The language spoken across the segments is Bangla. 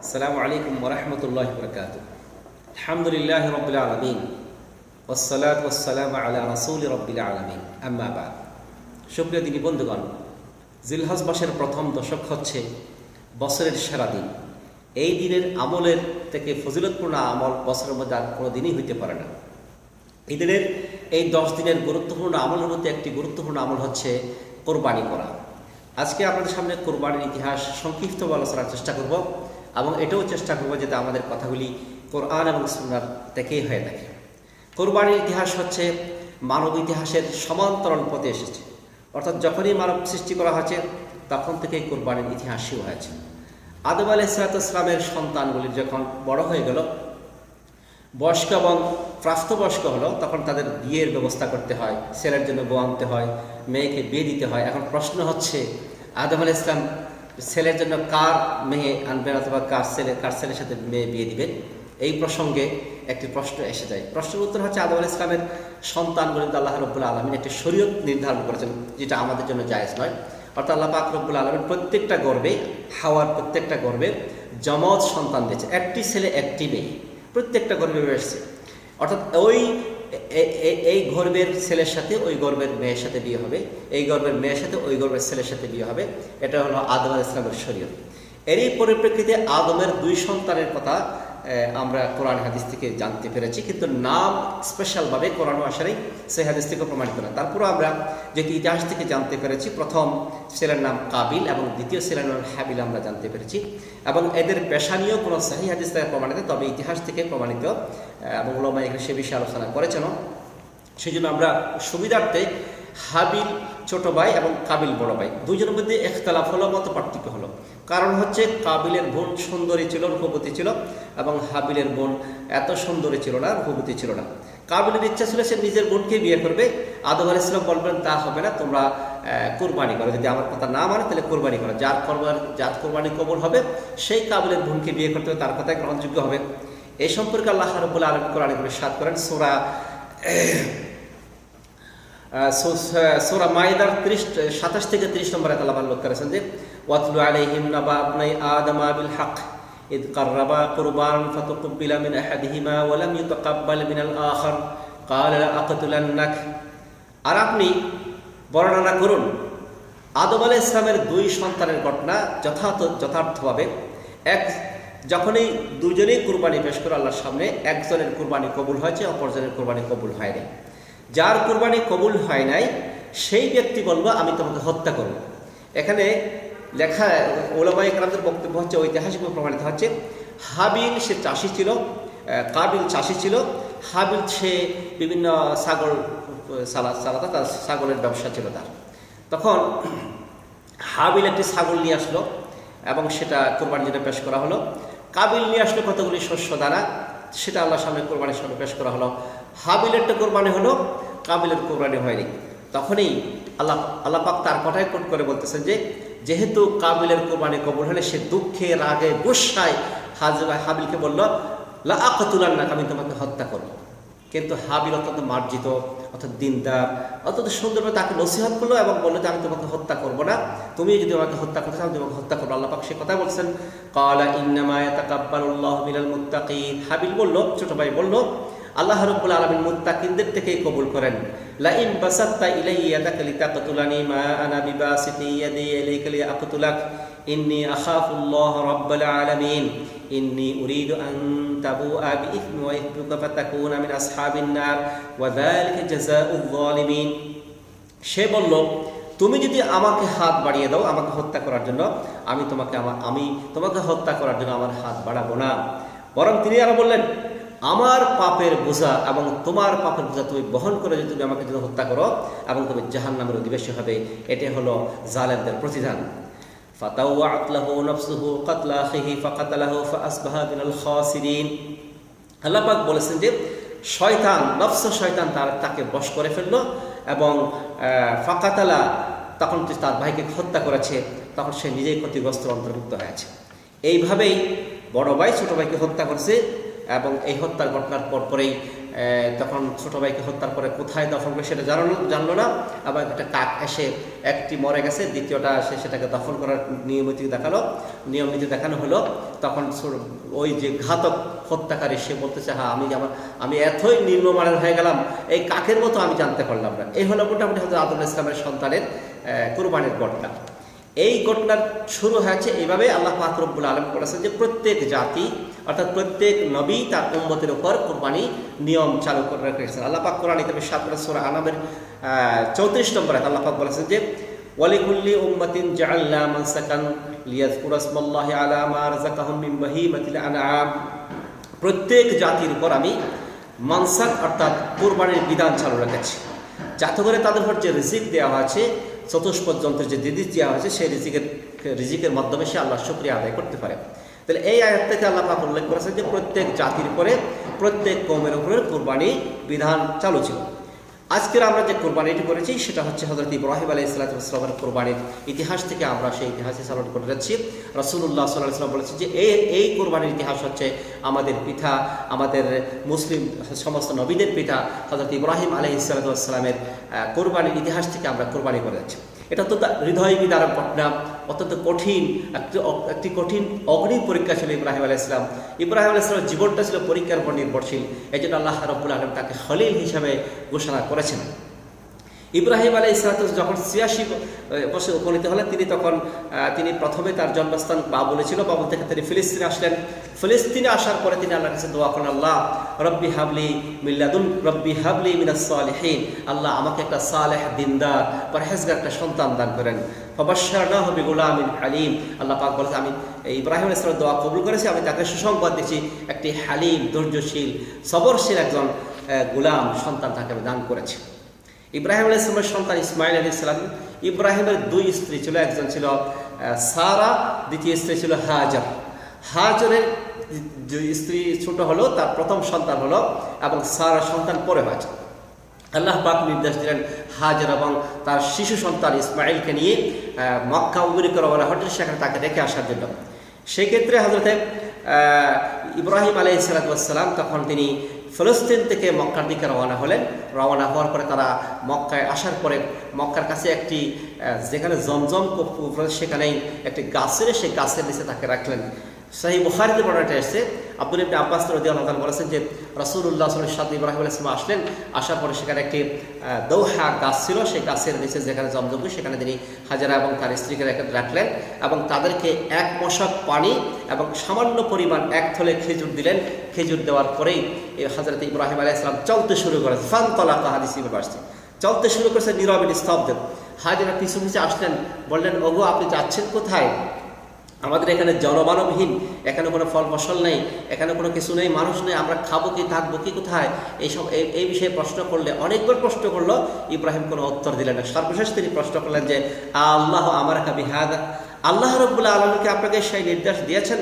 আসসালামু আলাইকুম ওয়া রাহমাতুল্লাহি ওয়া বারাকাতুহু। আলহামদুলিল্লাহি রাব্বিল আলামিন ওয়াসসালাতু ওয়াসসালামু আলা রাসূলি রাব্বিল আলামিন। আম্মা বা'দ। সুপ্রিয় দিনী বন্ধুগণ, জিলহজ মাসের প্রথম দশক হচ্ছে বছরের সেরা দিন। এই দিনের আমলের থেকে ফজিলতপূর্ণ আমল বছরের মধ্যে আর কোনো দিনই হইতে পারে না। এই দিনের এই 10 দিনের গুরুত্বপূর্ণ আমলের মধ্যে একটি গুরুত্বপূর্ণ আমল হচ্ছে কোরবানি করা। আজকে আপনাদের সামনে কোরবানির ইতিহাস সংক্ষিপ্তভাবে আলোচনার চেষ্টা করব এবং এটাও চেষ্টা করব যাতে আমাদের কথাগুলি কোরআন এবং সুন্নাহ থেকেই হয়ে থাকে। কোরবানির ইতিহাস হচ্ছে মানব ইতিহাসের সমান্তরাল পথে এসেছে, অর্থাৎ যখনই মানব সৃষ্টি করা হয়েছে তখন থেকেই কোরবানির ইতিহাস শুরু হয়েছে। আদম আলাইহিস সালামের সন্তানগুলি যখন বড় হয়ে গেল, বয়স্ক এবং প্রাপ্তবয়স্ক হলো, তখন তাদের বিয়ের ব্যবস্থা করতে হয়, ছেলের জন্য বউ আনতে হয়, মেয়েকে বিয়ে দিতে হয়। এখন প্রশ্ন হচ্ছে, আদম আলাইহিস সালাম ছেলের জন্য কার মেয়ে আনবেন অথবা কার ছেলের সাথে মেয়ে বিয়ে দিবেন? এই প্রসঙ্গে একটি প্রশ্ন এসে যায়। প্রশ্নের উত্তর হচ্ছে, আদম আলাইহিস সালামের সন্তানগুলিতে আল্লাহ রাব্বুল আলামিন একটি শরীয়ত নির্ধারণ করেছেন, যেটা আমাদের জন্য জায়েজ নয়। অর্থাৎ আল্লাহ পাক রব্বুল আলামিন প্রত্যেকটা গর্ভে, হাওয়ার প্রত্যেকটা গর্ভে যমজ সন্তান দিয়েছে, একটি ছেলে একটি মেয়ে, প্রত্যেকটা গর্ভে এসেছে। অর্থাৎ এই গর্ভের ছেলের সাথে ওই গর্ভের মেয়ের সাথে বিয়ে হবে, এই গর্ভের মেয়ের সাথে ওই গর্ভের ছেলের সাথে বিয়ে হবে। এটা হলো আদম আলাইহিস সালামের শরীয়ত। এরই পরিপ্রেক্ষিতে আদমের 2 সন্তানের কথা আমরা কোরআন হাদিস থেকে জানতে পেরেছি, কিন্তু নাম স্পেশালভাবে কোরআন আসারেই সেই হাদিস থেকে প্রমাণিত না। তারপরও আমরা যেটি ইতিহাস থেকে জানতে পেরেছি, প্রথম ছেলের নাম কাবিল এবং দ্বিতীয় ছেলের নাম হাবিল আমরা জানতে পেরেছি, এবং এদের পেশা নিয়েও কোনো সহিহ হাদিস থেকে প্রমাণিত, তবে ইতিহাস থেকে প্রমাণিত এবং উলামা এখানে সে বিষয়ে আলোচনা করেছেন। সেই জন্য আমরা সুবিধার্থে হাবিল ছোট ভাই এবং কাবিল বড় ভাই, দুজনের মধ্যে ইখতিলাফ হলো, মত পার্থক্য হলো। কারণ হচ্ছে কাবিলের বোন সুন্দরী ছিল, রূপবতী ছিল, এবং হাবিলের বোন এত সুন্দরী ছিল না, রূপবতী ছিল না। কাবিলের ইচ্ছা ছিল সে নিজের বোনকে বিয়ে করবে। আদম আলাইহিস সালাম বলবেন, তা হবে না, তোমরা কোরবানি করো, যদি আমার কথা না মানে তাহলে কোরবানি করো, যার কোরবানি কবুল হবে সেই কাবিলের বোনকে বিয়ে করতে হবে, তার কথাই গ্রহণযোগ্য হবে। এই সম্পর্কে আল্লাহ রাব্বুল আলামিন কোরআনে ইরশাদ করেন, সূরা মাইদার 27 থেকে 30 নম্বর আয়াতে আল্লাহ উল্লেখ করেছেন যে, ওয়াতলু আলাইহিম নাবা ইবনাই আদম বিল হক ইদ কাররাবা কুরবানান ফাতুকবিলা মিন আহাদিহিমা ওয়া লাম ইউতাকাব্বাল মিনাল আখার ক্বালা লা আকাতুলান্নাক। আর আপনি বর্ণনা করুন আদম আলাইহিস সালামের 2 সন্তানের ঘটনা যথার্থভাবে। যখনই দুজনেই কুরবানি পেশ করে আল্লাহর সামনে, একজনের কুরবানি কবুল হয়েছে, অপরজনের কুরবানি কবুল হয়নি। যার কুরবানি কবুল হয় নাই সেই ব্যক্তি বলবো, আমি তোমাকে হত্যা করব। এখানে লেখা উলামায়ে কেরামদের বক্তব্য হচ্ছে, ঐতিহাসিকভাবে প্রমাণিত হচ্ছে, হাবিল সে চাষি ছিল, কাবিল চাষি ছিল। হাবিল সে বিভিন্ন ছাগল চালাতো, তার ছাগলের ব্যবসা ছিল তার। তখন হাবিল একটি ছাগল নিয়ে আসলো এবং সেটা কোরবানির জন্য পেশ করা হলো। কাবিল নিয়ে আসলো কতগুলি শস্য দানা, সেটা আল্লাহর সামনে কোরবানির সামনে পেশ করা হলো। হাবিলেরটা কোরবানি হলো, কাবিলের কোরবানি হয়নি। তখনই আল্লাহ পাক তার কথায় কোট করে বলতেছেন যে, যেহেতু কাবিলের কোরবানি কবুল হলে সে দুঃখে রাগে গুসায় হাবিলকে বলল, লা আকাতুলান্নাক, আমি তোমাকে হত্যা করব। কিন্তু হাবিল অত্যন্ত মার্জিত, অর্থাৎ দিনদার, অত্যন্ত সুন্দরভাবে তাকে নসিহত করলো এবং বললো যে, আমি তোমাকে হত্যা করবো না, তুমি যদি আমাকে হত্যা করতে চাও আমি তোমাকে হত্যা করবো। আল্লাহ পাক সে কথা বলছেন, ক্বালা ইন্নামা ইয়াতাকাব্বালুল্লাহু মিনাল মুত্তাকিন। হাবিল বলল, ছোট ভাই বলল, আল্লাহ রাব্বুল আলামিন মুত্তাকিনদের থেকেই কবুল করেন। লা ইন বাসাত্তা ইলাইয়া ইয়াদাকা লিতাকতুলানি মা আনা বিবাসিতি ইয়াদি ইলাইকা লিআকতুলাক ইন্নী আখাফুল্লাহ রাব্বাল আলামিন ইন্নী উরিদু আন তাবুআ বিইথমি ওয়া ইথমুকা ফাতাকুনা মিন আসহাবিন নার ওয়া যালিকা জাযাউয যালিমিন। সে বলল, তুমি যদি আমাকে হাত বাড়িয়ে দাও আমাকে হত্যা করার জন্য, আমি তোমাকে হত্যা করার জন্য আমার হাত বাড়াবো না। বরং তিনি আরো বললেন, আমার পাপের বোঝা এবং তোমার পাপের বোঝা তুমি বহন করে যদি তুমি আমাকে যদি হত্যা করো এবং তুমি জাহান্নামের অধিবাসী হবে। এটাই হলো জালেমদের প্রতিদান। ফাতাওয়াত লাহু নাফসুহু কাতলা আখিহি ফাকাতালাহু ফাআসবাহা মিনাল খাসিরিন। আল্লাহ পাক বলেছেন যে, শয়তান তাকে বশ করে ফেললো এবং ফাকাতালা, তখন তার ভাইকে হত্যা করেছে, তখন সে নিজেই ক্ষতিগ্রস্ত অন্তর্ভুক্ত হয়েছে। এইভাবেই বড় ভাই ছোট ভাইকে হত্যা করছে এবং এই হত্যার ঘটনার পরেই তখন ছোট ভাইকে হত্যার পরে কোথায় দফন করে সেটা জানলো না, আবার একটা কাক এসে একটি মরে গেছে, দ্বিতীয়টা এসে সেটাকে দফন করার নিয়ম নীতি দেখানো হলো। তখন ওই যে ঘাতক হত্যাকারী সে বলতেছে, হ্যাঁ আমি এতই নিম্নমানের হয়ে গেলাম, এই কাকের মতো আমি জানতে পারলাম না। এই হলো মোটামুটি হযরত আদম ইসলামের সন্তানের কুরবানির ঘটনা। এই ঘটনার শুরু হয়েছে এইভাবে। আল্লাহ পাক রব্বুল আলামিন বলেছেন যে প্রত্যেক জাতি অর্থাৎ প্রত্যেক নবী তার উম্মতের উপর কুরবানি নিয়ম চালু করে রেখেছেন। আল্লাহ পাক কোরআনে ইরশাদ করেছেন সূরা আনামের 34 নম্বর আয়াত আল্লাহ পাক বলেছেন যে ওয়ালিকুল্লি উম্মাতিন জাআলনা মানসাকান লিয়াযকুরু ইসমাল্লাহি আলা মা রাযাকাহুম মিন বাহিমাতিল আনআম। প্রত্যেক জাতির উপর আমি মানসাক অর্থাৎ কুরবানির বিধান চালু রেখেছি, যাতে করে তাদের উপর যে রিজিক দেওয়া হয়েছে, চতুষ্পদ যন্ত্রের যে রিজিক দেওয়া হয়েছে, সেই রিজিকের মাধ্যমে সে আল্লাহর শুকরিয়া আদায় করতে পারে। তাহলে এই আয়াত থেকে আল্লাহ পাক উল্লেখ করেছেন যে প্রত্যেক জাতির উপরে, প্রত্যেক কওমের উপরে কুরবানি বিধান চালু ছিল। আজকের আমরা যে কোরবানিটি করেছি সেটা হচ্ছে হযরত ইব্রাহিম আলাইহিস সালামের কোরবানির ইতিহাস থেকে আমরা সেই ইতিহাসে চালন করে যাচ্ছি। রাসূলুল্লাহ সাল্লাল্লাহু আলাইহি ওয়াসাল্লাম বলেছেন যে এই কোরবানির ইতিহাস হচ্ছে আমাদের পিতা, আমাদের মুসলিম সমস্ত নবীদের পিতা হযরত ইব্রাহিম আলাইহিস সালামের কোরবানির ইতিহাস থেকে আমরা কোরবানি করে যাচ্ছি। এটা অত্যন্ত হৃদয় বিদারক ঘটনা, অত্যন্ত কঠিন একটি কঠিন অগ্নি পরীক্ষা ছিল ইব্রাহিম আলাইহিস সালাম। ইব্রাহিম আলাইহিস সালামের জীবনটা ছিল পরীক্ষার উপর নির্ভরশীল। এই জন্য আল্লাহ রাব্বুল আলামিন তাকে খলিল হিসাবে ঘোষণা করেছেন। ইব্রাহিম আলাইহিস সালাম যখন ৮৬ বছর উপনীত হলেন, তিনি প্রথমে তার জন্মস্থান বাবুল ছিল। বাবুল থেকে তিনি ফিলিস্তিনে আসলেন। ফিলিস্তিনে আসার পরে তিনি আল্লাহর কাছে দোয়া করেন, আল্লাহ রব্বি হাবলি মিনাস সালিহিন, আল্লাহ আমাকে একটা সালেহ, দিনদার, পরহেজগার একটা সন্তান দান করেন। ফাবাশশারনাহু বিগুলামিন হালিম, আল্লাহ পাক বলেছেন আমি ইব্রাহিম আলাইহিস সালামের দোয়া কবুল করেছি, আমি তাকে সুসংবাদ দিচ্ছি, একটি হালিম, ধৈর্যশীল, সবরশীল একজন গোলাম সন্তান তাকে আমি দান করেছি। ইব্রাহিম আলাইহিস সালামের সন্তান ইসমাইল আলাইহিস সালাম। ইব্রাহিমের দুই স্ত্রী ছিল, একজন ছিল সারা, দ্বিতীয় স্ত্রী ছিল হাজার। হাজারের স্ত্রী ছোট হলো, তার প্রথম সন্তান হলো, এবং সারা সন্তান পরে হয়েছে। আল্লাহ পাক নির্দেশ দিলেন হাজার এবং তার শিশু সন্তান ইসমাইলকে নিয়ে মক্কা অভিমুখে রওনা হলেন, সেখানে তাকে রেখে আসার জন্য। সেই ক্ষেত্রে হযরতে ইব্রাহিম আলাইহিস সালাম তখন তিনি ফিলিস্তিন থেকে মক্কার দিকে রওনা হলেন। রওনা হওয়ার পরে তারা মক্কায় আসার পরে মক্কার কাছে একটি যেখানে জমজম সেখানেই একটি গাছের, সেই গাছের নিচে তাকে রাখলেন। সহিহ বুখারীতে বর্ণনা এসেছে, আব্দুল্লাহ ইবনে আব্বাস রাদিয়াল্লাহু তাআলা বলেছেন যে রাসূলুল্লাহ সাল্লাল্লাহু আলাইহি ওয়াসাল্লাম ইব্রাহিম আলাইহিস সালাম আসলেন, আসার পরে সেখানে একটি দৌহা গাছ ছিল, সেই গাছের নিচে যেখানে জমজম, সেখানে তিনি হাজারা এবং তার স্ত্রীকে রাখলেন এবং তাদেরকে এক মশক পানি এবং সামান্য পরিমাণ এক থলে খেজুর দিলেন। খেজুর দেওয়ার পরেই হযরত ইব্রাহিম আলাইহিস সালাম চলতে শুরু করেছেন। ফানতালাকা, হাদিসে আসছে, চলতে শুরু করেছেন নীরবে নিস্তব্ধ। হাজারা পিছু পিছু আসলেন, বললেন, ওগো আপনি যাচ্ছেন কোথায়? আমাদের এখানে জনমানবহীন, এখানে কোনো ফল ফসল নেই, এখানে কোনো কিছু নেই, মানুষ নেই, আমরা খাবো কি, থাকবো কি, কোথায়? এই বিষয়ে প্রশ্ন করলে, অনেকবার প্রশ্ন করলো, ইব্রাহিম কোনো উত্তর দিলেন না। সর্বশেষ তিনি প্রশ্ন করলেন যে আল্লাহ আমারাকা বিহাদা, আল্লাহ রাব্বুল আলামিন কি আপনাকে সেই নির্দেশ দিয়েছেন?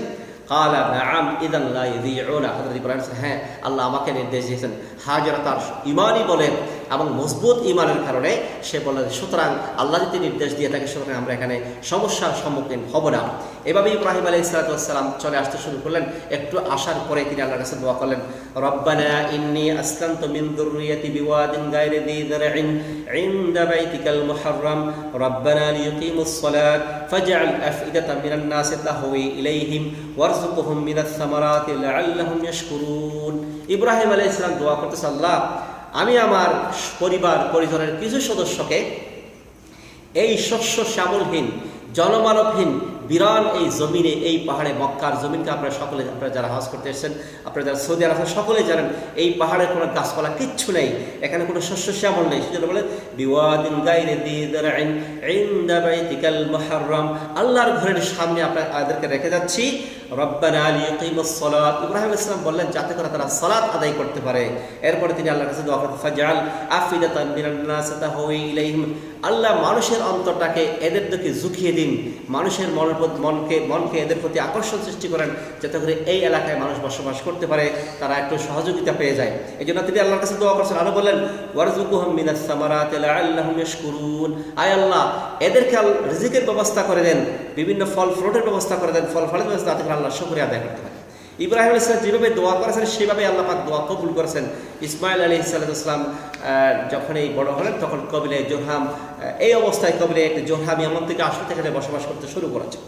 কালা নাআম ইযান লা ইয়াযিউনা, হযরত ইব্রাহিম হ্যাঁ, আল্লাহ আমাকে নির্দেশ দিয়েছেন। হাজারা তার ঈমানই বলেন এবং মজবুত ঈমানের কারণে সে বললেন, সুতরাং আল্লাহ যদি নির্দেশ দিয়ে থাকে, সুতরাং আমরা এখানে সমস্যার সম্মুখীন হব না। এভাবে ইব্রাহিম আলাইহিস সালাম চলে আসতে শুরু করলেন। একটু আসার পরে তিনি আল্লাহর কাছে দোয়া করলেন, রব্বানা ইন্নী আসকানতু মিন যুররিয়াতি বিওয়াদিন গায়রি যী যারইন ইনদা বাইতিকাল মুহাররাম রব্বানা লিয়ুকিমুস সালাত ফাজআল আফইদাতাম মিনান নাসি তাহওয়ি ইলাইহিম ওয়ারযুকহুম মিনাস সামারাতি লাআল্লাহুম ইয়াশকুরুন। ইব্রাহিম আলাইহিস সালাম দোয়া করতেছে, আল্লাহ আমি আমার পরিবার পরিজনের কিছু সদস্যকে এই শস্য শ্যামলহীন, জনমানবহীন বিরান এই জমিনে, এই পাহাড়ে, মক্কার জমিনকে আপনারা সকলে, আপনারা যারা হজ করতে এসেছেন, আপনারা যারা সৌদি আরব সকলে জানেন, এই পাহাড়ে কোনো গাছপালা কিচ্ছু নেই, এখানে কোনো শস্য শ্যামল নেই। সেজন্য বলে বিওয়াদিন গায়রি যী যারইন ইনদা বাইতিকাল মুহাররাম, আল্লাহর ঘরের সামনে আপনাদেরকে রেখে যাচ্ছি। রব্বানা লিয়ুকিমুস সালাত, ইব্রাহিম আলাইহিস সালাম বললেন যাতে করে তারা সালাত আদায় করতে পারে। এরপরে তিনি আল্লাহর কাছে দোয়া করলেন, ফাজআল আফইদাতাম মিনান নাসি তাহওয়ি ইলাইহিম, আল্লাহ মানুষের অন্তরটাকে এদের দিকে ঝুঁকিয়ে দিন, মানুষের মনকে এদের প্রতি আকর্ষণ সৃষ্টি করেন, যাতে করে এই এলাকায় মানুষ বসবাস করতে পারে, তারা একটু সহযোগিতা পেয়ে যায়। এই জন্য তিনি আল্লাহর কাছে দোয়া করছেন। আরো বললেন, ওয়ারযুকহুম মিনাস সামারাতি লাআল্লাহুম ইয়াশকুরুন, আয় আল্লাহ এদেরকে রিজিকের ব্যবস্থা করে দেন, বিভিন্ন ফল ফ্রুটের ব্যবস্থা করে দেন, ফল ফলের ব্যবস্থা, যাতে করে আল্লাহ শুকরিয়া আদায় করতে পারে। ইব্রাহিম আলাইহিস সালাম যেভাবে দোয়া করেছেন সেভাবে আল্লাহ পাক দোয়া কবুল করেছেন। ইসমাইল আলাইহিস সালাম যখন এই বড় হলেন তখন কবিলে জোরহাম, এই অবস্থায় কবিলে একটি জোরহাম এমন থেকে আসলে সেখানে বসবাস করতে শুরু করেছে।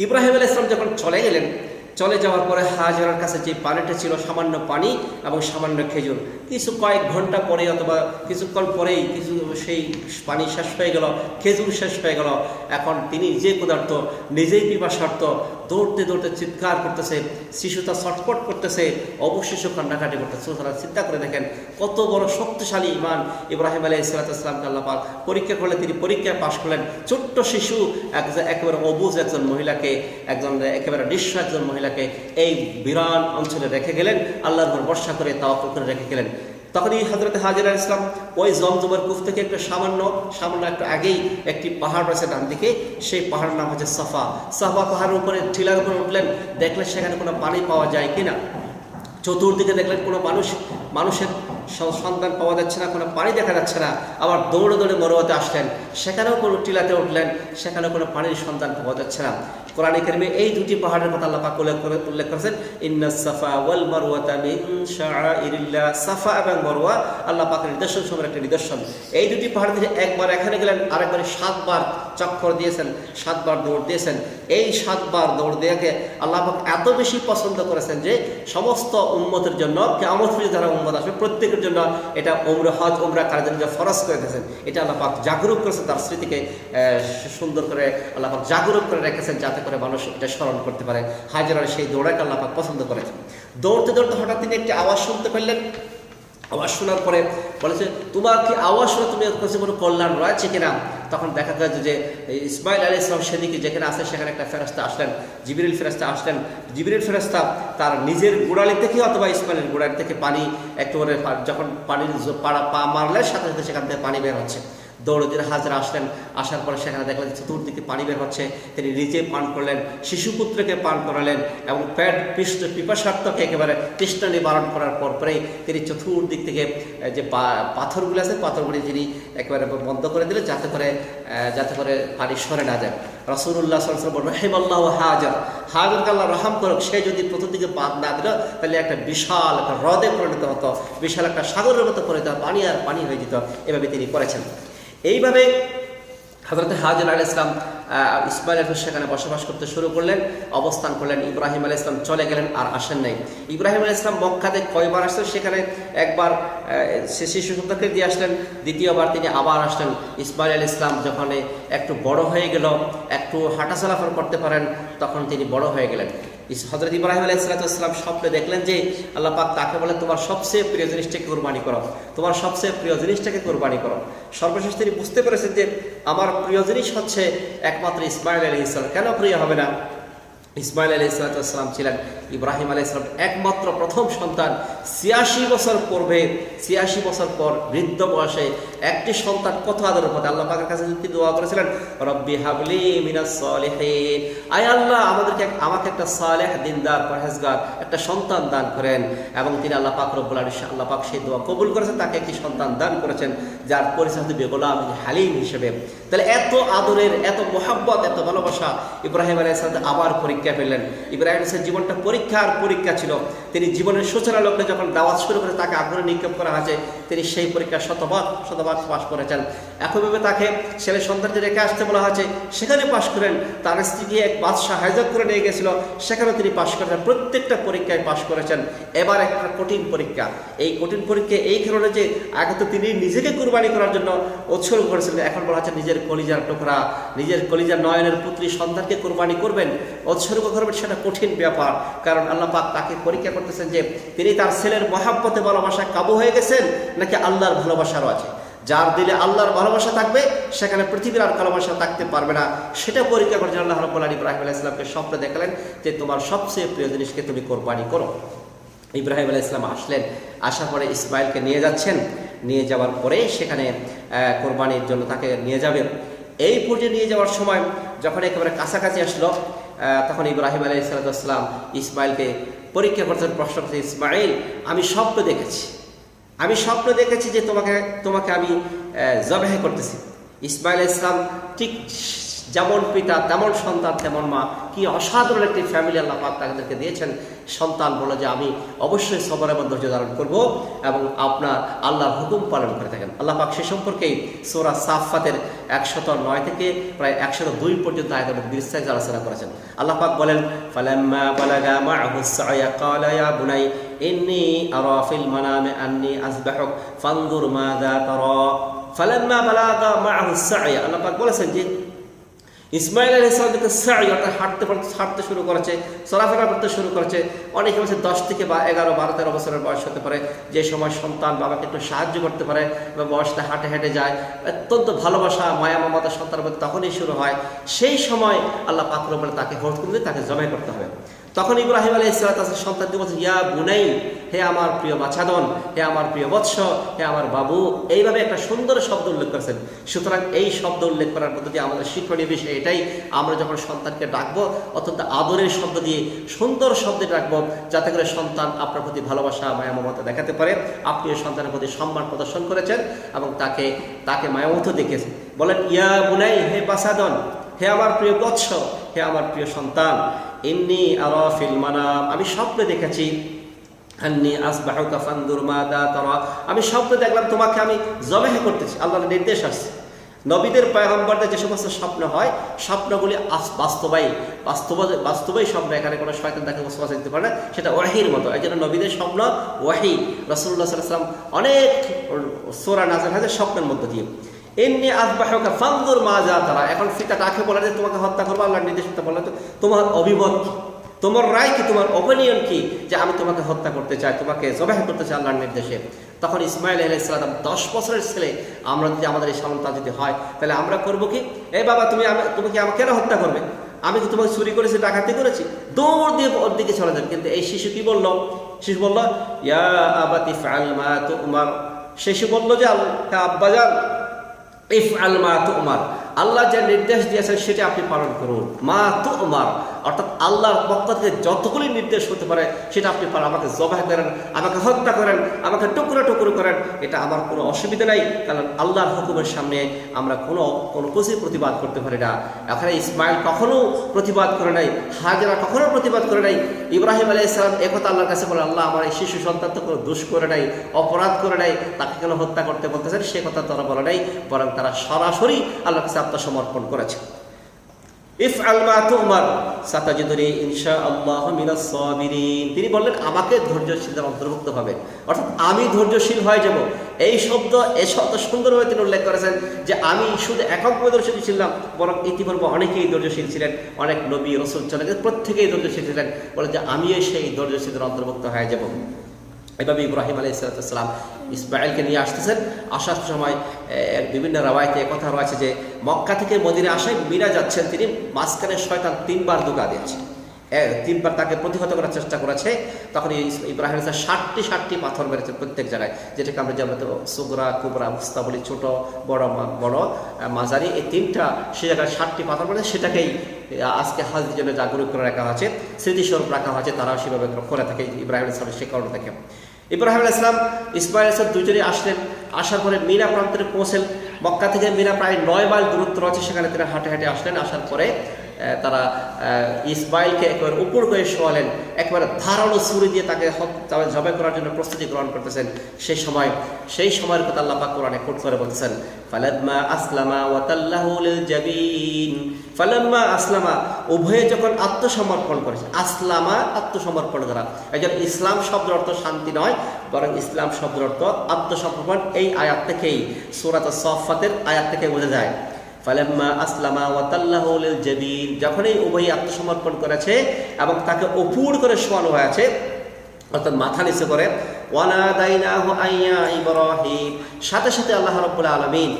ইব্রাহিম আলাইহিস সালাম যখন চলে গেলেন, চলে যাওয়ার পরে হাজেরার কাছে যে পানিটা ছিল সামান্য পানি এবং সামান্য খেজুর, কিছু কয়েক ঘন্টা পরে অথবা কিছুক্ষণ পরেই সেই পানি শেষ হয়ে গেল, খেজুর শেষ হয়ে গেল। এখন তিনি যে পদার্থ নিজেই পিপাসার্থ, দৌড়তে দৌড়তে চিৎকার করতেছে, শিশুটা ছটফট করতেছে, অবশেষে কান্নাকাটি করতেছে। তারা চিন্তা করে দেখেন কত বড় শক্তিশালী ইমান ইব্রাহিম আলাইহিস সালামকে আল্লাহ পাক পরীক্ষা করলে তিনি পরীক্ষায় পাশ করলেন। ছোট্ট শিশু একেবারে অবুঝ একজন মহিলাকে, একেবারে নিঃস্ব একজন মহিলাকে এই বিরান অঞ্চলে রেখে গেলেন, আল্লাহর উপর ভরসা করে তাওয়াক্কুল করে রেখে গেলেন। তখনই হযরত হাজেরা আলাইহিস সালাম ওই জমজমের কূপ থেকে একটু সামান্য একটু আগেই একটি পাহাড় রয়েছে ডান দিকে, সেই পাহাড়ের নাম হচ্ছে সাফা। সাফা পাহাড়ের উপরে টিলার উপরে উঠলেন, দেখলেন সেখানে কোনো পানি পাওয়া যায় কিনা। চতুর্দিকে দেখলেন কোনো মানুষের সন্তান পাওয়া যাচ্ছে না, কোনো পানি দেখা যাচ্ছে না। আবার দৌড়ে দৌড়ে মরুয়াতে আসলেন, সেখানেও কোনো টিলাতে উঠলেন, সেখানেও কোনো পানির সন্তান পাওয়া যাচ্ছে না। কোরআনে কারিমে এই দুটি পাহাড়ের কথা আল্লাহ পাক উল্লেখ করেছেন, ইন্নাস সাফা ওয়াল মারওয়াতা মিন শাআইরিল্লাহ। সাফা এবং মারওয়া আল্লাহ পাকের নিদর্শন সমূহের একটি নিদর্শন। এই দুটি পাহাড় থেকে একবার এখানে গেলেন, আরেকবার 7 বার চক্কর দিয়েছেন, 7 বার দৌড় দিয়েছেন। এই 7 বার দৌড় দেওয়াকে আল্লাহ পাক এত বেশি পছন্দ করেছেন যে সমস্ত উম্মতের জন্য, কিয়ামত পর্যন্ত যারা উম্মত আসবে প্রত্যেকের জন্য এটা হজ উমরা করার জন্য ফরজ করে দিয়েছেন। এটা আল্লাহ পাক জাগরুক করেছেন, তার স্মৃতিকে সুন্দর করে আল্লাহ পাক জাগরুক করে রেখেছেন যাতে করে মানুষ এটা স্মরণ করতে পারে। হাজেরার সেই দৌড়াকে আল্লাহ পাক পছন্দ করেছেন। দৌড়তে দৌড়তে হঠাৎ তিনি একটি আওয়াজ শুনতে পেলেন। আওয়াজ শোনার পরে বলেছে, তোমার কি আওয়াজ শুনে তুমি কোনো কল্যাণ রয়েছে কিনা? তখন দেখা গেল যে ইসমাইল আলাইহিস সালাম সেদিকে যেখানে আসে সেখানে একটা ফেরেশতা আসলেন, জিবরিল ফেরেশতা আসলেন। জিবরিল ফেরেশতা তার নিজের গোড়ালি থেকে অথবা ইসমাইলের গোড়ালি থেকে পানি একেবারে, যখন পানির পা মারলে সাথে সাথে সেখান থেকে পানি বের হচ্ছে। দৌড়ে দিয়ে হাজরা আসলেন, আসার পরে সেখানে দেখলেন চতুর্দিকে পানি বের হচ্ছে। তিনি নিজে পান করলেন, শিশুপুত্রকে পান করালেন এবং পিপাসার্থকে একেবারে তৃষ্ণা নিবারণ করার পরেই তিনি চতুর্দিক থেকে যে পাথরগুলো আছে পাথরগুলি তিনি একেবারে বন্ধ করে দিলেন যাতে করে পানি সরে না যায়। রাসূলুল্লাহ সাল্লাল্লাহু আলাইহি ওয়াসাল্লাম বলেন, রাহিমাল্লাহু হাজারকে আল্লাহ রহম করুক, সে যদি প্রথম দিকে বাদ না দিল তাহলে একটা বিশাল একটা হ্রদে পরিণত হতো, বিশাল একটা সাগরের মতো পরিণত হতো, পানি আর পানি হয়ে যেত। এভাবে তিনি করেছেন। এইভাবে হযরত হাজেরা আলাইহিস সালাম ইসমাইল সেখানে বসবাস করতে শুরু করলেন, অবস্থান করলেন। ইব্রাহিম আলাইহিস সালাম চলে গেলেন, আর আসেন নাই। ইব্রাহিম আলাইহিস সালাম মক্কাতে কয়বার আসলেন, সেখানে একবার সে শিশু সন্তানকে দিয়ে আসলেন, দ্বিতীয়বার তিনি আবার আসলেন। ইসমাইল আলাইহিস সালাম যখন একটু বড় হয়ে গেল, একটু হাঁটাচলাফেরা করতে পারেন, তখন তিনি বড় হয়ে গেলেন। হযরত ইব্রাহিম আলাইহিস সালাম স্বপ্নে দেখলেন যে আল্লাহ পাক তাকে বলে, তোমার সবচেয়ে প্রিয় জিনিসটাকে কুরবানি করো, তোমার সবচেয়ে প্রিয় জিনিসটাকে কুরবানি করো। সর্বশেষ তিনি বুঝতে পেরেছেন যে আমার প্রিয় জিনিস হচ্ছে একমাত্র ইসমাইল আলাইহিস সালাম। কেন প্রিয় হবে না? ইসমাইল আলাইহিস সালাম ছিলেন ইব্রাহিম আলাইহিস সালাম একমাত্র প্রথম সন্তান। ৮৬ বছর পূর্বে, ৮৬ বছর পর বৃদ্ধ বয়সে একটি সন্তান কত আদরের পথে। আল্লাহ পাকের কাছে তিনি দোয়া করেছিলেন, রব্বি হাবলি মিনাস সালিহিন, আয় আল্লাহ আমাকে একটা সালেহ, দিনদার, পরহেজগার একটা সন্তান দান করেন। এবং তিনি আল্লাহ পাক রব্বুল আলামিন, আল্লাহ পাক সেই দোয়া কবুল করেছেন, তাকে একটি সন্তান দান করেছেন যার পরিচয় হচ্ছে গোলাম হালিম হিসেবে। তাহলে এত আদরের, এত মোহাব্বত, এত ভালোবাসা ইব্রাহিম আলাইহিস সালাম আবার পরীক্ষা পেলেন। ইব্রাহিম আলাইহিস জীবনটা পরীক্ষা ছিল। তিনি জীবনের সূচনা লগ্নে যখন দাওয়াত শুরু করে তাকে আগ্রহে নিক্ষেপ করা হয়েছে, তিনি সেই পরীক্ষা শতভাগ পাশ করেছেন। একইভাবে তাকে ছেলে সন্তানকে রেখে আসতে বলা হয়েছে, সেখানে পাশ করেন। তার স্ত্রীকে এক বাদশাহ হাইজাক করে নিয়ে গেছিল, সেখানেও তিনি পাশ করেছেন। প্রত্যেকটা পরীক্ষায় পাশ করেছেন। এবার একটা কঠিন পরীক্ষা। এই কঠিন পরীক্ষা এই কারণে যে আগে তো তিনি নিজেকে কুরবানি করার জন্য উৎসর্গ করেছিলেন, এখন বলা হচ্ছে নিজের কলিজার টুকরা, নিজের কলিজার নয়নের পুত্রী সন্তানকে কুরবানি করবেন, উৎসর্গ করবেন। সেটা কঠিন ব্যাপার, কারণ আল্লাহ পাক তাকে পরীক্ষা করতেছেন যে তিনি তার ছেলের মহাব্বতে ভালোবাসায় কাবু হয়ে গেছেন নাকি আল্লাহর ভালোবাসারও আছে। যার দিলে আল্লাহর ভালোবাসা থাকবে সেখানে পৃথিবীর আর ভালোবাসা থাকতে পারবে না। সেটা পরীক্ষা করে আল্লাহ রাব্বুল আলামিন ইব্রাহিম আলাইহিস সালামকে স্বপ্নে দেখালেন যে তোমার সবচেয়ে প্রিয় জিনিসকে তুমি কোরবানি করো। ইব্রাহিম আলাইহিস সালাম আসলেন, আসার পরে ইসমাইলকে নিয়ে যাচ্ছেন। নিয়ে যাওয়ার পরে সেখানে কোরবানির জন্য তাকে নিয়ে যাবেন। এই পর্যায়ে নিয়ে যাওয়ার সময় যখন একেবারে কাছাকাছি আসলো, তখন ইব্রাহিম আলাইহিস সালাম ইসমাইলকে পরীক্ষা করতেন, প্রশ্ন করতেন, ইসমাইল আমি স্বপ্ন দেখেছি যে তোমাকে আমি জবাহ করতেছি। ইসমাইল আলাইহিস সালাম ঠিক যেমন পিতা তেমন সন্তান তেমন মা, কি অসাধারণ একটি ফ্যামিলি আল্লাহ পাক তাদেরকে দিয়েছেন। সন্তান বলে যে আমি অবশ্যই সবর এবং ধৈর্য ধারণ করব এবং আপনার আল্লাহর হুকুম পালন করে থাকেন। আল্লাহ পাক সে সম্পর্কেই সূরা সাফফাতের 109 থেকে প্রায় 102 পর্যন্ত আয়াতের মধ্যে বিস্তারিত আলোচনা করেছেন। আল্লাহ পাক বলেন, ফালাম্মা বালাগা মা'হু সা'য়া ক্বালা ইয়া বুনাই ইন্নী আরা ফিল মানামি আন্নী আযবাহুক ফানজুর মাযা তারা। ফালাম্মা বালাগা মা'হু সা'য়া, আল্লাহ পাক বলেছেন যে ইসমাইল আলাইহিস সালাম যখন সাই অর্থাৎ হাঁটতে শুরু করেছে, চলাফেরা করতে শুরু করেছে, অনেকে বলছে 10 থেকে 11, 12, 13 বছরের বয়স হতে পারে, যে সময় সন্তান বাবাকে একটু সাহায্য করতে পারে বা বয়সটা হাঁটে হেঁটে যায়, অত্যন্ত ভালোবাসা মায়া মমতা সন্তানের মধ্যে তখনই শুরু হয়। সেই সময় আল্লাহ পাক বলে তাকে হুকুম দিয়ে তাকে জবাই করতে হবে। তখন ইব্রাহিম আলাইহিস সালাম সন্তানকে বলছে, ইয়া বুনাই, হে আমার প্রিয় বাছাধন, হে আমার প্রিয় বৎস, হে আমার বাবু, এইভাবে একটা সুন্দর শব্দ উল্লেখ করেছেন। সুতরাং এই শব্দ উল্লেখ করার মধ্যে দিয়ে আমাদের শিক্ষণীয় বিষয় এটাই, আমরা যখন সন্তানকে ডাকবো অত্যন্ত আদরের শব্দ দিয়ে সুন্দর শব্দে ডাকবো, যাতে করে সন্তান আপনার প্রতি ভালোবাসা মায়া মমতা দেখাতে পারে। আপনিও সন্তানের প্রতি সম্মান প্রদর্শন করেছেন এবং তাকে মায়ামত দেখেছেন। বলেন, ইয়া বুনাই, হে বাছাধন, হে আমার প্রিয় বৎস, হে আমার প্রিয় সন্তান, ইন্নী আরা ফিল মানাম, আমি স্বপ্নে দেখেছি, আন্নী আসবাহুকা ফানজুর মাযা তারা, আমি স্বপ্নে দেখলাম তোমাকে আমি জবাহ করতেছি। আল্লাহর নির্দেশ আসছে। নবীদের পয়গম্বরদের যে সমস্ত স্বপ্ন হয়, স্বপ্নগুলি বাস্তবাই স্বপ্ন, এখানে কোনো শয়তান তাকে ওয়াসওয়াসা দিতে পারে না, সেটা ওয়াহির মতো। এই জন্য নবীদের স্বপ্ন ওয়াহি। রাসূলুল্লাহ সাল্লাল্লাহু আলাইহি ওয়াসাল্লাম অনেক সূরা নাযিল হয়েছে স্বপ্নের মধ্য দিয়ে। ইন্নী আসবাহুকা ফানজুর মাযা তারা, এখন ফিতা ডাকে বলে যে তোমাকে হত্যা করবো, আল্লাহর নির্দেশ বলে তো তোমার অভিমত কি, তোমার রায় কি, তোমার ওপিনিয়ন কি, যে আমি তোমাকে হত্যা করতে চাই, তোমাকে জবাহ করতে চাই আল্লাহর নির্দেশে। তখন ইসমাইল আলাইহিস সালাম 10 বছরের ছেলে, আমরা যদি আমাদের এই সন্তান যদি হয় তাহলে আমরা করবো কি, এই বাবা তুমি কি আমাকে কেন হত্যা করবে, আমি তো তোমাকে চুরি করেছি, ডাকাতি করেছি, দৌড় দিয়ে ওর দিকে চলে যাবে। কিন্তু এই শিশু কি বলল? শিশু বলল, ইয়া আবাতি ফাআল মা তুমার, শিশু বলল যে আব্বাজান ইফআল মা তুমার, আল্লাহ যে নির্দেশ দিয়েছেন সেটা আপনি পালন করুন। মা তুমার অর্থাৎ আল্লাহর পক্ষ থেকে যতগুলি নির্দেশ হতে পারে সেটা আপনি পালন, আমাকে জবাহ করেন, আমাকে হত্যা করেন, আমাকে টুকরো টুকরো করেন, এটা আমার কোনো অসুবিধা নাই, কারণ আল্লাহর হুকুমের সামনে আমরা কোনো কিছুই প্রতিবাদ করতে পারি না। এখানে ইসমাইল কখনো প্রতিবাদ করে নাই, হাজেরা কখনো প্রতিবাদ করে নাই। ইব্রাহিম আলাইহিস সালাম একথা আল্লাহর কাছে বলে, আল্লাহ আমার এই শিশু সন্তান তো কোনো দোষ করে নাই, অপরাধ করে নাই, তাকে কেন হত্যা করতে বলতেছেন সে কথা তারা বলে নাই, বরং তারা সরাসরি আল্লাহর কাছে আত্মসমর্পণ করেছে। ইফআল মা তুমার সাতাজিদুনি ইনশাআল্লাহু মিনাস সাবিরিন, তিনি বললেন আমাকে ধৈর্যশীলদের অন্তর্ভুক্ত হবে, অর্থাৎ আমি ধৈর্যশীল হয়ে যাব। এই শব্দ সুন্দরভাবে তিনি উল্লেখ করেছেন যে আমি শুধু একক ধৈর্যশীল ছিলাম, বরং ইতিপূর্বে অনেকেই ধৈর্যশীল ছিলেন, অনেক নবী রাসূল চলে গেছে, প্রত্যেকেই ধৈর্যশীল ছিলেন, বলে যে আমিও সেই ধৈর্যশীলদের অন্তর্ভুক্ত হয়ে যাব। এভাবে ইব্রাহিম আলাইহিস সালাম ইসমাইলকে নিয়ে আসতেছেন। আসার সময় বিভিন্ন রাওয়ায়াতে কথা রয়েছে যে মক্কা থেকে মদিনা আসায় মিনা যাচ্ছেন, তিনি মাঝখানে শয়তান 3 বার ধোঁকা দিয়েছে, 3 বার তাকে প্রতিহত করার চেষ্টা করেছে। তখন ইব্রাহিম আলাইহিস সালাম 60টি পাথর মেরেছেন প্রত্যেক জায়গায়, যেটাকে আমরা যেমন সুগরা কুবরা উস্তা বলি, ছোট বড় মাঝারি, এই 3টা সে জায়গায় 60টি পাথর মেরেছে। সেটাকেই আজকে হাজির জন্য জাগরুক করে রাখা হয়েছে, স্মৃতিস্বরূপ রাখা হয়েছে, তারাও সেভাবে করে থাকে ইব্রাহিম আলাইহিস সালামের সে কারণ থেকে। ইব্রাহিম আলাইহিস সালাম ইসমাইল আলাইহিস সালাম দুজনেই আসলেন, আসার পরে মিনা প্রান্তে পৌঁছেন। মক্কা থেকে মিনা প্রায় 9 মাইল দূরত্ব রয়েছে, সেখানে তিনি হাঁটে হাঁটে আসলেন। আসার পরে তারা ইসমাইলকে একবার উপর করে শোয়ালেন, একবার ধারালো ছুরি দিয়ে তাকে জবাই করার জন্য প্রস্তুতি গ্রহণ করতেছেন। সেই সময়ের কথা আল্লাহ পাক কোরআনে কোট করে বলতেছেন, ফালাম্মা আসলামা ওয়া তাল্লাহু লিল জাবিন, ফালাম্মা আসলামা উভয়ে যখন আত্মসমর্পণ করেছে, আসলামা আত্মসমর্পণ করা। একজন ইসলাম শব্দের অর্থ শান্তি নয়, বরং ইসলাম শব্দের অর্থ আত্মসমর্পণ। এই আয়াত থেকেই সূরা আস-সাফফাতের আয়াত থেকে বোঝা যায়। ফালাম্মা আসলামা ওয়া তাল্লাহু লিল জাবিন, যখনই উভয়ে আত্মসমর্পণ করেছে এবং তাকে উপর করে শোয়ানো হয়েছে, অর্থাৎ মাথা নিচে করে, ওয়ানাদাইনাহু আইয়া ইব্রাহিম, সাথে সাথে আল্লাহ রাব্বুল আলামিন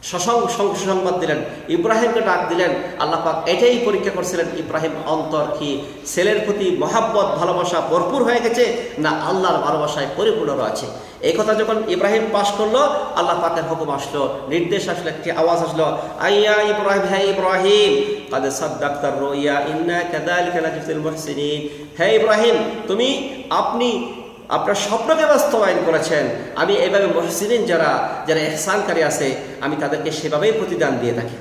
সুসংবাদ দিলেন, ইব্রাহিমকে ডাক দিলেন। আল্লাহ পাক এটাই পরীক্ষা করছিলেন ইব্রাহিম অন্তর কি ছেলের প্রতি মহাব্বত ভালোবাসা ভরপুর হয়ে গেছে না আল্লাহর ভালোবাসায় পরিপূর্ণ রয়েছে। এই কথা যখন ইব্রাহিম পাশ করলো, আল্লাহ পাকের হুকুম আসলো, নির্দেশ আসলো, একটি আওয়াজ আসলো, আইয়া ইব্রাহিম, হে ইব্রাহিম, কাদ সাদ্দাকতার রুইয়া ইন্না কাযালিকা নাজজিল মুহসিনিন, হে ইব্রাহিম আপনি আপনার স্বপ্নকে বাস্তবায়ন করেছেন, আমি এভাবে মুহসিনিন যারা ইহসানকারী আছে আমি তাদেরকে সেভাবেই প্রতিদান দিয়ে থাকি।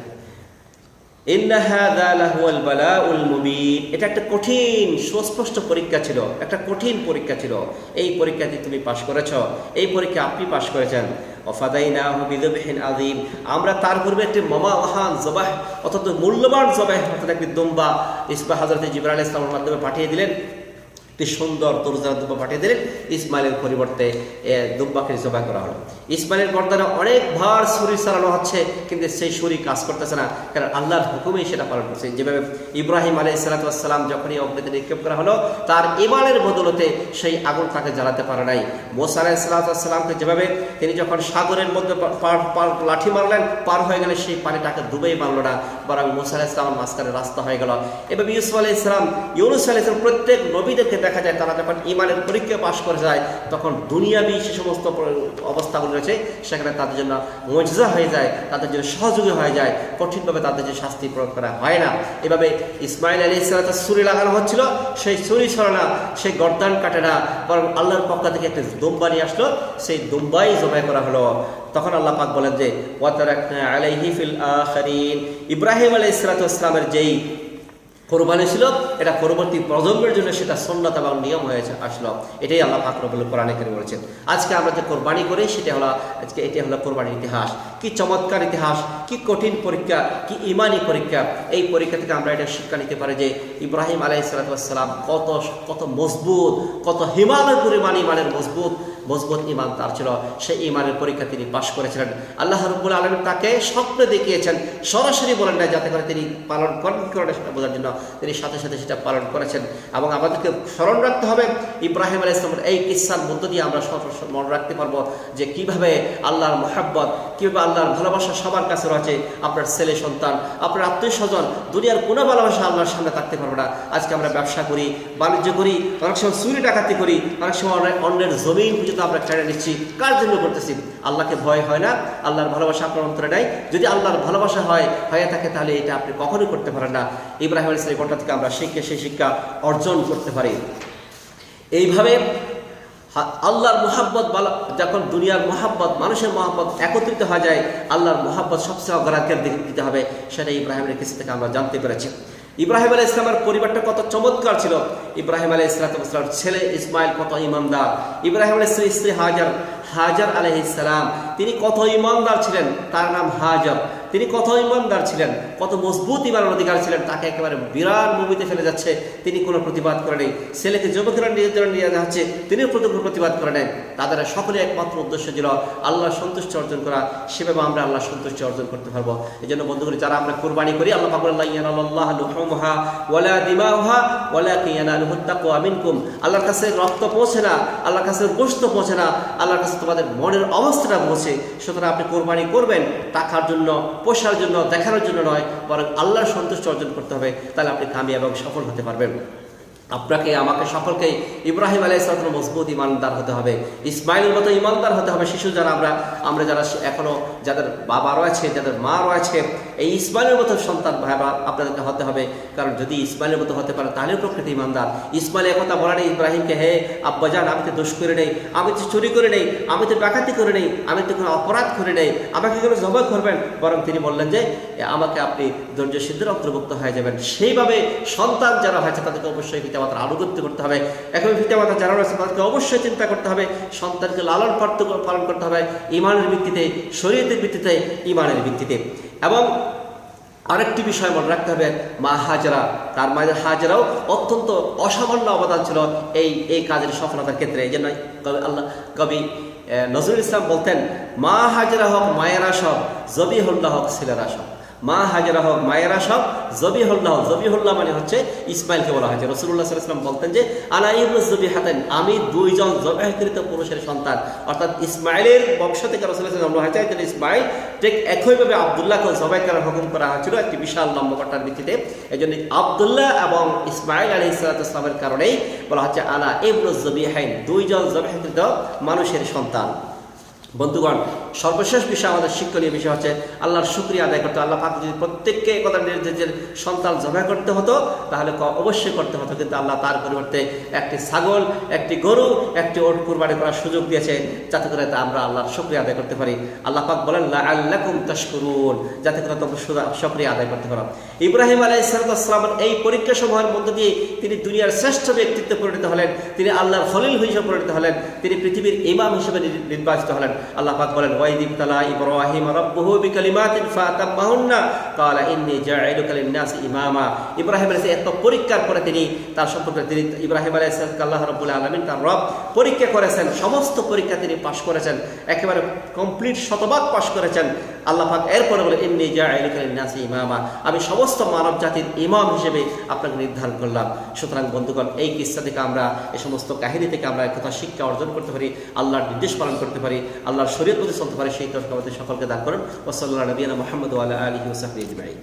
ইন্না হাযা লাহুয়াল বালাউল মুবিন, এটা একটা কঠিন সুস্পষ্ট পরীক্ষা ছিল, একটা কঠিন পরীক্ষা ছিল। এই পরীক্ষাতে তুমি পাশ করেছো, এই পরীক্ষা আপনি পাশ করেছেন। ওয়াফাদাইনাহু বিযবহিন আযীম, আমরা তার পূর্বে একটি মহান জবাহ অর্থাৎ মূল্যবান জবাহ অর্থাৎ একটি দুম্বা ইসবা হযরত জিবরাইল আলাইহিস সালামের মাধ্যমে পাঠিয়ে দিলেন। একটি সুন্দর তরুজার দুব্বা পাঠিয়ে দিলেন। ইসমাইলের পরিবর্তে দুব্বাকে জবাই করা হলো। ইসমাইলের গর্দানে অনেক ভার ছুরি চালানো হচ্ছে, কিন্তু সেই ছুরি কাজ করতেছে না, কারণ আল্লাহর হুকুমেই সেটা পালন করছে। যেভাবে ইব্রাহিম আলাইহিস সালাম যখনই অগ্নিতে নিক্ষেপ করা হলো, তার ঈমানের বদলতে সেই আগুন তাকে জ্বালাতে পারে নাই। মুসা আলাইহিস সালামকে যেভাবে তিনি যখন সাগরের মধ্যে লাঠি মারলেন, পার হয়ে গেলে সেই পানিটাকে ডুবেই মারল না, বরং মুসা আলাইহিস সালামের মাঝখানে রাস্তা হয়ে গেল। এভাবে ইউসুফ আলাইহিস সালাম, ইউনূস আলাইহিস সালাম, প্রত্যেক নবীদেরকে দেখা যায় তারা যখন ঈমানের পরীক্ষা পাশ করে যায়, তখন দুনিয়াবি যে সমস্ত অবস্থাগুলো রয়েছে সেখানে তাদের জন্য মুজিজা হয়ে যায়, তাদের জন্য সহযোগী হয়ে যায়, কঠিনভাবে তাদের যে শাস্তি প্রয়োগ করা হয় না। এভাবে ইসমাইল আলাইহিস সালাম ছুরি লাগানো হচ্ছিল, সেই ছুরি ছড়ে না, সেই গর্দান কাটে না, বরং আল্লাহর পক্ষ থেকে একটা দুম্বা নিয়ে আসলো, সেই দুম্বাই জবাই করা হলো। তখন আল্লাহ পাক বলেন যে ওয়াতারাকনা আলাইহি ফিল আখিরিন, ইব্রাহিম আলাইহিস সালামের যেই কোরবানি ছিল, এটা পরবর্তী প্রজন্মের জন্য সেটা সুন্নাত এবং নিয়ম হয়েছে আসলো। এটাই আল্লাহ পাক রব্বুল কোরআনে কারীমে বলেছেন। আজকে আমরা যে কোরবানি করি সেটা হলো এটি হলো কোরবানির ইতিহাস। কি চমৎকার ইতিহাস, কি কঠিন পরীক্ষা, কি ইমানি পরীক্ষা। এই পরীক্ষা থেকে আমরা এটা শিক্ষা নিতে পারি যে ইব্রাহিম আলাইহিস সালাম কত মজবুত, কত হিমালয় পরিমাণ ইমানের মজবুত ইমান তার ছিল। সেই ইমানের পরীক্ষা তিনি পাশ করেছিলেন। আল্লাহ রাব্বুল আলামিন তাকে স্বপ্নে দেখিয়েছেন, সরাসরি বলেন না, যাতে করে তিনি পালন করেন সেটা বোঝার জন্য তিনি সাথে সাথে সেটা পালন করেছেন। এবং আমাদেরকে স্মরণ রাখতে হবে ইব্রাহিম আলাইহিস সালামের এই কিস্সার মধ্য দিয়ে আমরা মনে রাখতে পারবো যে কিভাবে আল্লাহর মহব্বত, কিভাবে আল্লাহর ভালোবাসা সবার কাছে রয়েছে। আপনার ছেলে সন্তান, আপনার আত্মীয় স্বজন, দুনিয়ার কোনো ভালোবাসা আল্লাহর সামনে থাকতে পারবে না। আজকে আমরা ব্যবসা করি, বাণিজ্য করি, অনেক সময় চুরি ডাকাতি করি, অনেক সময় অন্যের জমিন পর্যন্ত আমরা কেড়ে নিচ্ছি। কার জন্য করতেছি? আল্লাহকে ভয় হয় না, আল্লাহর ভালোবাসা আপনার অন্তরে নাই। যদি আল্লাহর ভালোবাসা হয়ে থাকে তাহলে এটা আপনি কখনোই করতে পারেন না। ইব্রাহিম আলাইহিস সালামের ঘটনা থেকে আমরা সেই শিক্ষা অর্জন করতে পারি। এইভাবে আল্লাহর মহাব্বত, যখন দুনিয়ার মহাব্বত, মানুষের মহাব্বত একত্রিত হয়ে যায়, আল্লাহর মহাব্বত সবচেয়ে অগ্রাধিকার দিতে হবে, সেটা ইব্রাহিমের কিস্সা থেকে আমরা জানতে পেরেছি। ইব্রাহিম আলাইহিস সালামের পরিবারটা কত চমৎকার ছিল। ইব্রাহিম আলাইহিস সালামের ছেলে ইসমাইল কত ইমানদার। ইব্রাহিম আলাইহিস স্ত্রী হাজার আলাইহিস সালাম, তিনি কত ইমানদার ছিলেন। তার নাম হাজার। তিনি কত ইমানদার ছিলেন, কত মজবুত ইমানের অধিকার ছিলেন। তাকে একেবারে বিরাট নবীতে ফেলে যাচ্ছে, তিনি কোনো প্রতিবাদ করে নেই। ছেলেকে যুবকেরা নিয়ে যাচ্ছে, তিনিও প্রতিবাদ করে নেন। তাদের সকলে একমাত্র উদ্দেশ্য ছিল আল্লাহর সন্তুষ্টি অর্জন করা। সেভাবে আমরা আল্লাহর সন্তুষ্টি অর্জন করতে পারবো। এই জন্য বন্ধুগণ, যারা আমরা কুরবানি করি, আল্লাহ পাক বলেন লা ইয়ানালুল্লাহু লুহুমুহা ওয়ালা দিমাউহা ওয়ালাকিন ইয়ানালুহুত তাকওয়া মিনকুম। আল্লাহর কাছে রক্ত পৌঁছে না, আল্লাহর কাছে গোশত পৌঁছে না, আল্লাহর কাছে তোমাদের মনের অবস্থাটা পৌঁছে। সুতরাং আপনি কোরবানি করবেন টাকার জন্য, পয়সার জন্য, দেখানোর জন্য নয়, বরং আল্লাহর সন্তুষ্টি অর্জন করতে হবে। তাহলে আপনি কামিয়াব এবং সফল হতে পারবেন। আপনাকে, আমাকে, সকলকে ইব্রাহিম আলাইহিস সালামের মজবুত ইমানদার হতে হবে, ইসমাইলের মতো ইমানদার হতে হবে। শিশু যারা আমরা যারা এখনো যাদের বাবা রয়েছে, যাদের মা রয়েছে, এই ইসমাইলের মতো সন্তান ভাইবা আপনাদেরকে হতে হবে। কারণ যদি ইসমাইলের মতো হতে পারে তাহলে প্রকৃতি ইমানদার। ইসমাইল একথা বলা নেই ইব্রাহিমকে, হে আব্বাজান, আমি তো দোষ করে নেই, আমি তো চুরি করে নেই, আমি তো ডাকাতি করে নেই, আমি তো কোনো অপরাধ করে নেই, আমাকে কেন জবাই করবেন? বরং তিনি বললেন যে আমাকে আপনি ধৈর্যশীলদের অন্তর্ভুক্ত হয়ে যাবেন। সেইভাবে সন্তান যারা হয়েছে তাদেরকে অবশ্যই পিতামাতার আনুগত্য করতে হবে। এখন পিতামাতা যারা রয়েছে তাদেরকে অবশ্যই চিন্তা করতে হবে, সন্তানকে লালন পালন করতে হবে ইমানের ভিত্তিতে, শরীয়তের ভিত্তিতে, ইমানের ভিত্তিতে। এবং আরেকটি বিষয় মনে রাখতে হবে, মা হাজরা, তার মায়ের হাজরাও অত্যন্ত অসামান্য অবদান ছিল এই কাজের সফলতার ক্ষেত্রে। এই জন্য কবি নজরুল ইসলাম বলতেন, মা হাজরা হোক মায়েরা সব, জবিহুল্লাহ হোক ছেলেরা সব। মা হাজরা হোক মায়েরা সব, জবিহুল্লাহ মানে হচ্ছে ইসমাইলকে বলা হয়েছে। রাসূলুল্লাহ সাল্লাল্লাহু আলাইহি ওয়াসাল্লাম বলতেন যে আনা ইবনু জবিহাতান, আমি দুইজন জবাহকৃত পুরুষের সন্তান। অর্থাৎ ইসমাইলের বংশ থেকে রাসূলুল্লাহ সাল্লাল্লাহু আলাইহি ওয়াসাল্লাম হয়েছে। ইসমাইল ঠিক একইভাবে আব্দুল্লাহকে জবাই করার হুকুম করা হয়েছিল একটি বিশাল লম্বা ঘটনার ভিত্তিতে। এই জন্য আব্দুল্লাহ এবং ইসমাইল আলাইহিস সালামের কারণেই বলা হচ্ছে আনা ইবনু জবিহাইন, দুইজন জবাহকৃত মানুষের সন্তান। বন্ধুগণ, সর্বশেষ বিষয়, আমাদের শিক্ষণীয় বিষয় হচ্ছে আল্লাহর শুকরিয়া আদায় করতে। আল্লাহ পাক যদি প্রত্যেককে একথা নিজের সন্তান জবাই করতে হতো তাহলে অবশ্যই করতে হতো, কিন্তু আল্লাহ তার পরিবর্তে একটি ছাগল, একটি গরু, একটি ওট কুরবানি করার সুযোগ দিয়েছে, যাতে করে আমরা আল্লাহর শুকরিয়া আদায় করতে পারি। আল্লাহ পাক বলেন লাআল্লাকুম তাশকুরুন, যাতে করে তোমরা শুকরিয়া আদায় করতে পারো। ইব্রাহিম আলাইহিস সালামের এই পরীক্ষা সমূহের মধ্য দিয়ে তিনি দুনিয়ার শ্রেষ্ঠ ব্যক্তিত্বে পরিণত হলেন, তিনি আল্লাহর খলিল হিসেবে পরিণত হলেন, তিনি পৃথিবীর ইমাম হিসেবে নির্বাচিত হলেন। আল্লাহ পাক বলেন ওয়াইদিবতালা ইব্রাহিম রাব্বুহু বিকালিমাতিন ফাতাম্মাহুন্না ক্বালা ইন্নী জাঈলুকা লিন-নাসি ইমামা। ইব্রাহিম আলাইহিস এত পরীক্ষার পরে তিনি তার সম্পর্কে ইব্রাহিম আলাইহিস আল্লাহ রাব্বুল আলামিন তার রব পরীক্ষা করেছেন, সমস্ত পরীক্ষা তিনি পাশ করেছেন, একেবারে কমপ্লিট শতভাগ পাশ করেছেন। আল্লাহ পাক এরপরে বলে ইন্নী জাঈলুকা লিন-নাসি ইমামা, আমি সমস্ত মানব জাতির ইমাম হিসেবে আপনাকে নির্ধারণ করলাম। সুতরাং বন্ধুগণ, এই কিসসা থেকে আমরা, এই সমস্ত কাহিনী থেকে আমরা একথা শিক্ষা অর্জন করতে পারি, আল্লাহর নির্দেশ পালন করতে পারি, আল্লাহর শরীয়ত মতে চলতে পারি, সেই তৌফিক আমাদের সকলকে দান করুন। ওয়া সাল্লাল্লাহু আলা নবিয়িনা মুহাম্মদ ওয়া আলা আলিহি ওয়া সাহবিহি আজমাইন।